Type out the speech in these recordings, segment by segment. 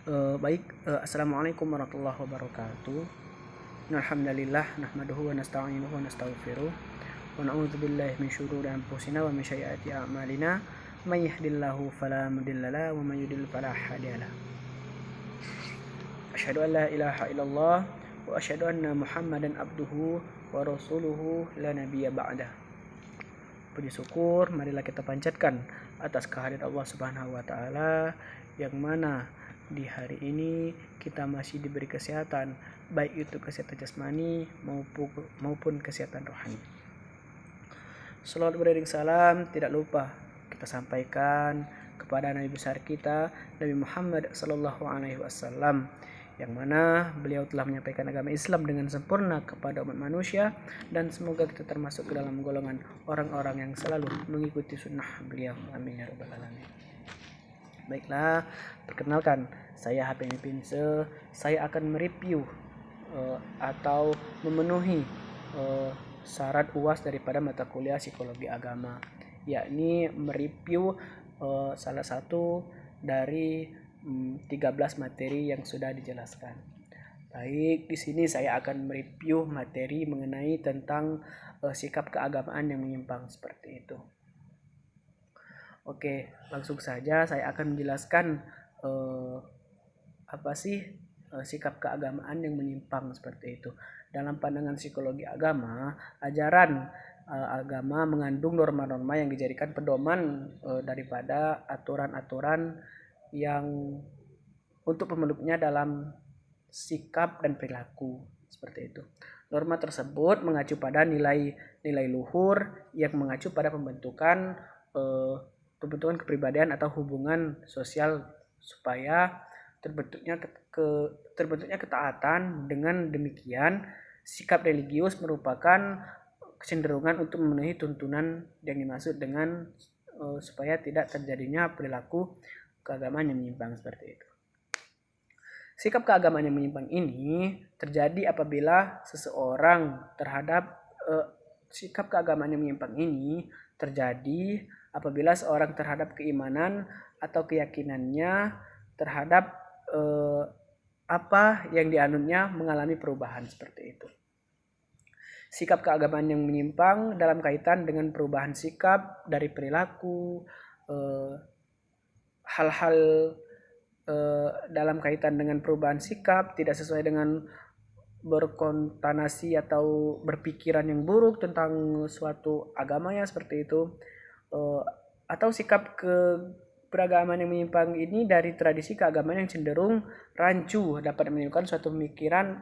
Assalamualaikum warahmatullahi wabarakatuh. Alhamdulillah nahmaduhu wa nasta'inuhu wa nastaghfiruh wa na'udzu billahi min syururi anfusina wa min sayyiati a'malina. May yahdihillahu fala mudhillalah wa may yudhlil fala hadiyalah. Asyhadu an la ilaha illallah wa asyhadu anna Muhammadan abduhu wa rasuluhu la nabiyya ba'dah. Puji syukur marilah kita panjatkan atas kehadirat Allah Subhanahu wa taala yang mana di hari ini kita masih diberi kesehatan, baik itu kesehatan jasmani maupun kesehatan rohani. Salawat beriring salam tidak lupa kita sampaikan kepada Nabi besar kita, Nabi Muhammad sallallahu alaihi wasallam, yang mana beliau telah menyampaikan agama Islam dengan sempurna kepada umat manusia, dan semoga kita termasuk ke dalam golongan orang-orang yang selalu mengikuti sunnah beliau. Amin ya rabbal alamin. Baiklah, perkenalkan, saya HPM Pinse. Saya akan mereview atau memenuhi syarat UAS daripada mata kuliah psikologi agama, yakni mereview salah satu dari 13 materi yang sudah dijelaskan. Baik, di sini saya akan mereview materi mengenai tentang sikap keagamaan yang menyimpang seperti itu. Oke, langsung saja saya akan menjelaskan apa sih sikap keagamaan yang menyimpang seperti itu. Dalam pandangan psikologi agama, ajaran agama mengandung norma-norma yang dijadikan pedoman daripada aturan-aturan yang untuk pemeluknya dalam sikap dan perilaku seperti itu. Norma tersebut mengacu pada nilai luhur yang mengacu pada pembentukan kepribadian atau hubungan sosial supaya terbentuknya ketaatan. Dengan demikian, sikap religius merupakan kecenderungan untuk memenuhi tuntunan yang dimaksud dengan supaya tidak terjadinya perilaku keagamaan yang menyimpang seperti itu. Sikap keagamaan yang menyimpang ini terjadi apabila seseorang terhadap sikap keagamaan yang menyimpang ini terjadi apabila seorang terhadap keimanan atau keyakinannya terhadap apa yang dianutnya mengalami perubahan seperti itu. Sikap keagamaan yang menyimpang dalam kaitan dengan perubahan sikap dari perilaku, hal-hal dalam kaitan dengan perubahan sikap tidak sesuai dengan berkonotasi atau berpikiran yang buruk tentang suatu agamanya seperti itu, atau sikap beragaman yang menyimpang ini dari tradisi keagamaan yang cenderung rancu dapat menimbulkan suatu pemikiran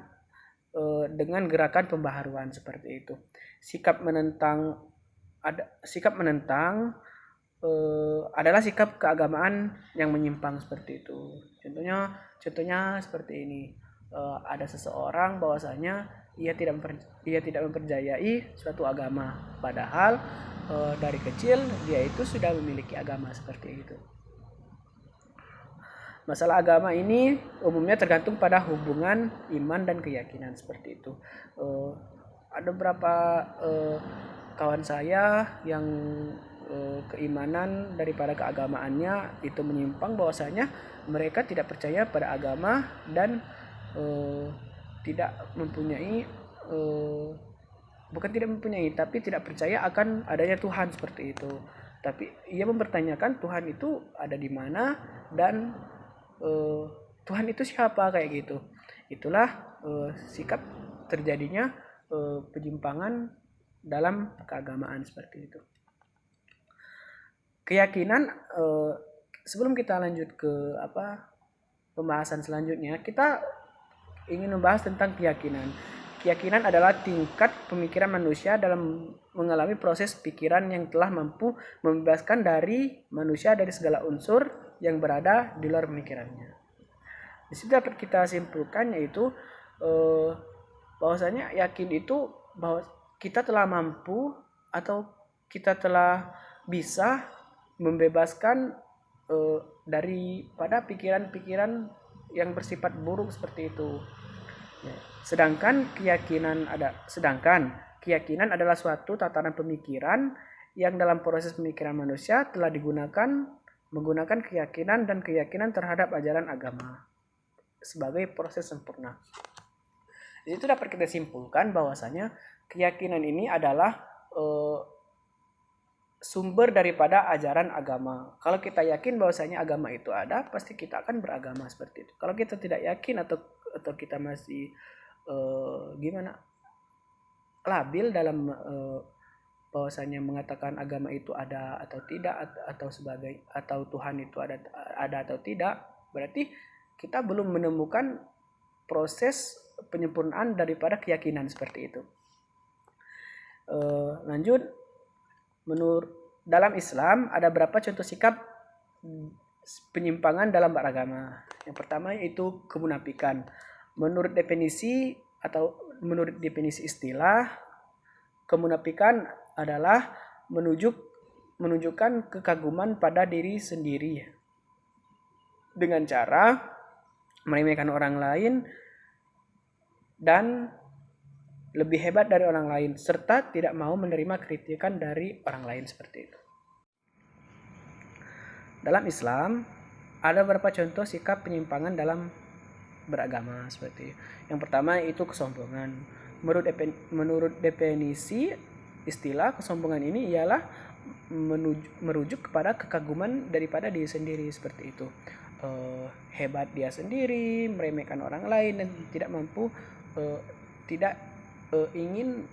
dengan gerakan pembaharuan seperti itu. Sikap menentang adalah sikap keagamaan yang menyimpang seperti itu. Contohnya seperti ini. Ada seseorang bahwasanya ia tidak mempercayai suatu agama, padahal dari kecil dia itu sudah memiliki agama seperti itu. Masalah agama ini umumnya tergantung pada hubungan iman dan keyakinan seperti itu. Ada beberapa kawan saya yang keimanan daripada keagamaannya itu menyimpang, bahwasanya mereka tidak percaya pada agama dan tidak mempunyai bukan tidak mempunyai tapi tidak percaya akan adanya Tuhan seperti itu. Tapi ia mempertanyakan Tuhan itu ada di mana dan Tuhan itu siapa, kayak gitu. Itulah sikap terjadinya penyimpangan dalam keagamaan seperti itu. Keyakinan, sebelum kita lanjut ke pembahasan selanjutnya, kita ingin membahas tentang keyakinan. Keyakinan adalah tingkat pemikiran manusia dalam mengalami proses pikiran yang telah mampu membebaskan dari manusia dari segala unsur yang berada di luar pemikirannya. Di situ dapat kita simpulkan yaitu bahwasanya yakin itu bahwa kita telah mampu atau kita telah bisa membebaskan daripada pikiran-pikiran yang bersifat buruk seperti itu. Sedangkan keyakinan adalah suatu tatanan pemikiran yang dalam proses pemikiran manusia telah menggunakan keyakinan terhadap ajaran agama. sebagai proses sempurna. Itu dapat kita simpulkan bahwasanya keyakinan ini adalah sumber daripada ajaran agama. Kalau kita yakin bahwasanya agama itu ada, pasti kita akan beragama seperti itu. Kalau kita tidak yakin atau kita masih labil dalam bahwasanya mengatakan agama itu ada atau tidak, atau Tuhan itu ada atau tidak, berarti kita belum menemukan proses penyempurnaan daripada keyakinan seperti itu. Lanjut, menurut dalam Islam ada berapa contoh sikap penyimpangan dalam beragama. Yang pertama yaitu kemunafikan. Menurut definisi istilah, kemunafikan adalah menunjukkan kekaguman pada diri sendiri dengan cara meremehkan orang lain dan lebih hebat dari orang lain, serta tidak mau menerima kritikan dari orang lain seperti itu. Dalam Islam ada beberapa contoh sikap penyimpangan dalam beragama seperti itu. Yang pertama itu kesombongan. Menurut definisi istilah, kesombongan ini ialah merujuk kepada kekaguman daripada diri sendiri seperti itu. Hebat dia sendiri, meremehkan orang lain, dan tidak mampu ingin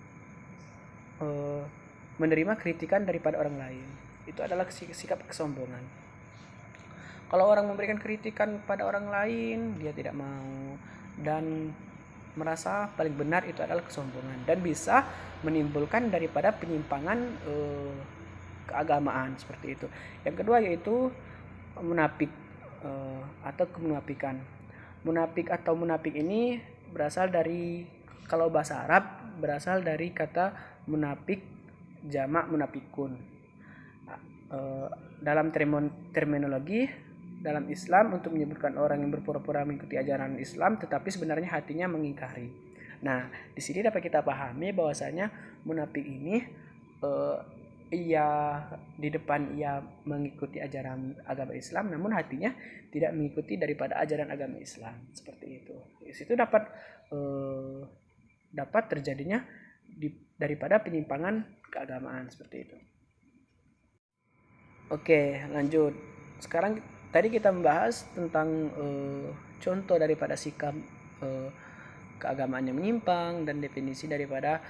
menerima kritikan daripada orang lain. Itu adalah sikap kesombongan. Kalau orang memberikan kritikan pada orang lain, dia tidak mau dan merasa paling benar, itu adalah kesombongan dan bisa menimbulkan daripada penyimpangan keagamaan seperti itu. Yang kedua yaitu munafik atau kemunafikan. Munafik ini berasal dari, kalau bahasa Arab berasal dari kata munafik jamak munafikun. Dalam terminologi dalam Islam untuk menyebutkan orang yang berpura-pura mengikuti ajaran Islam tetapi sebenarnya hatinya mengingkari. Nah, di sini dapat kita pahami bahwasanya munafik ini di depan ia mengikuti ajaran agama Islam, namun hatinya tidak mengikuti daripada ajaran agama Islam seperti itu. Di situ dapat terjadinya daripada penyimpangan keagamaan seperti itu. Oke, lanjut. Sekarang tadi kita membahas tentang contoh daripada sikap keagamaan yang menyimpang dan definisi daripada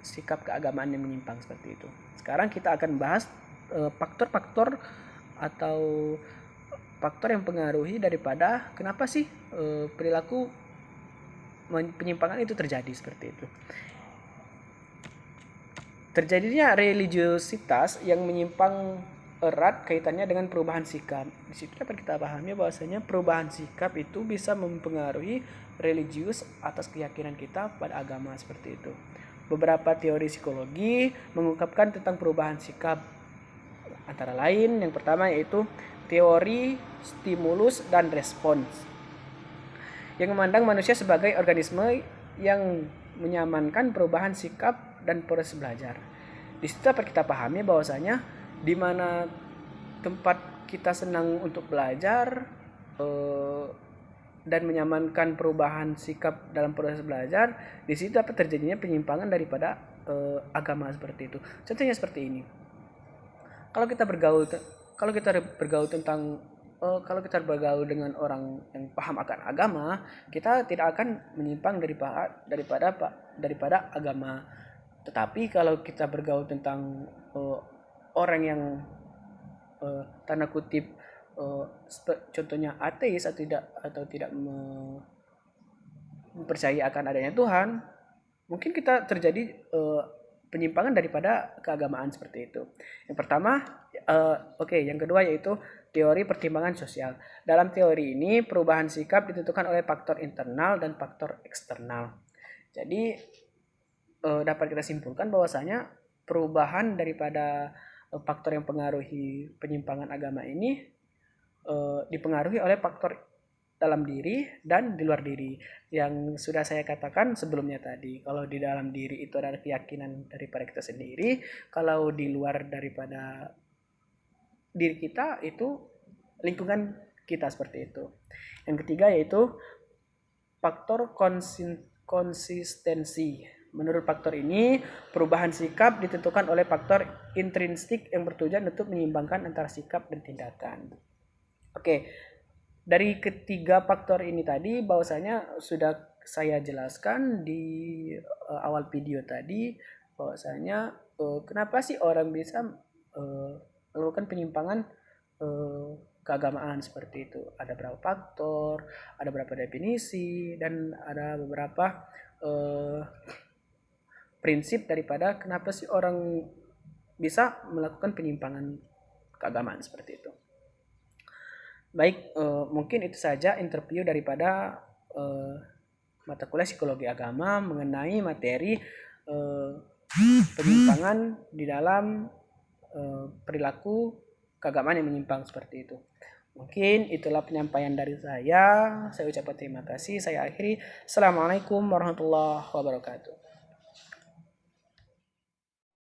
sikap keagamaan yang menyimpang seperti itu. Sekarang kita akan bahas faktor-faktor atau faktor yang mempengaruhi daripada kenapa sih perilaku penyimpangan itu terjadi seperti itu. Terjadinya religiositas yang menyimpang erat kaitannya dengan perubahan sikap. Di situ dapat kita pahami bahwasanya perubahan sikap itu bisa mempengaruhi religius atas keyakinan kita pada agama seperti itu. Beberapa teori psikologi mengungkapkan tentang perubahan sikap, antara lain yang pertama yaitu teori stimulus dan respons, yang memandang manusia sebagai organisme yang menyamankan perubahan sikap dan proses belajar. Di situ dapat kita pahami bahwasanya di mana tempat kita senang untuk belajar dan menyamankan perubahan sikap dalam proses belajar, di situ dapat terjadinya penyimpangan daripada agama seperti itu. Contohnya seperti ini. Kalau kita bergaul dengan orang yang paham akan agama, kita tidak akan menyimpang daripada agama. Tetapi kalau kita bergaul tentang orang yang tanda kutip contohnya ateis atau tidak mempercayai akan adanya Tuhan, mungkin kita terjadi penyimpangan daripada keagamaan seperti itu. Yang pertama, yang kedua yaitu teori pertimbangan sosial. Dalam teori ini perubahan sikap ditentukan oleh faktor internal dan faktor eksternal. Jadi dapat kita simpulkan bahwasanya perubahan daripada faktor yang mempengaruhi penyimpangan agama ini dipengaruhi oleh faktor dalam diri dan di luar diri. Yang sudah saya katakan sebelumnya tadi, kalau di dalam diri itu adalah keyakinan daripada kita sendiri, kalau di luar daripada diri kita itu lingkungan kita seperti itu. Yang ketiga yaitu faktor konsistensi. Menurut faktor ini, perubahan sikap ditentukan oleh faktor intrinsik yang bertujuan untuk menyeimbangkan antara sikap dan tindakan. Oke, dari ketiga faktor ini tadi bahwasanya sudah saya jelaskan di awal video tadi bahwasanya kenapa sih orang bisa melakukan penyimpangan keagamaan seperti itu. Ada berapa faktor, ada berapa definisi, dan ada beberapa prinsip daripada kenapa sih orang bisa melakukan penyimpangan keagamaan seperti itu. Baik, mungkin itu saja interview daripada mata kuliah psikologi agama mengenai materi penyimpangan di dalam perilaku keagamaan yang menyimpang seperti itu. Mungkin itulah penyampaian dari saya. Saya ucapkan terima kasih. Saya akhiri. Assalamualaikum warahmatullahi wabarakatuh.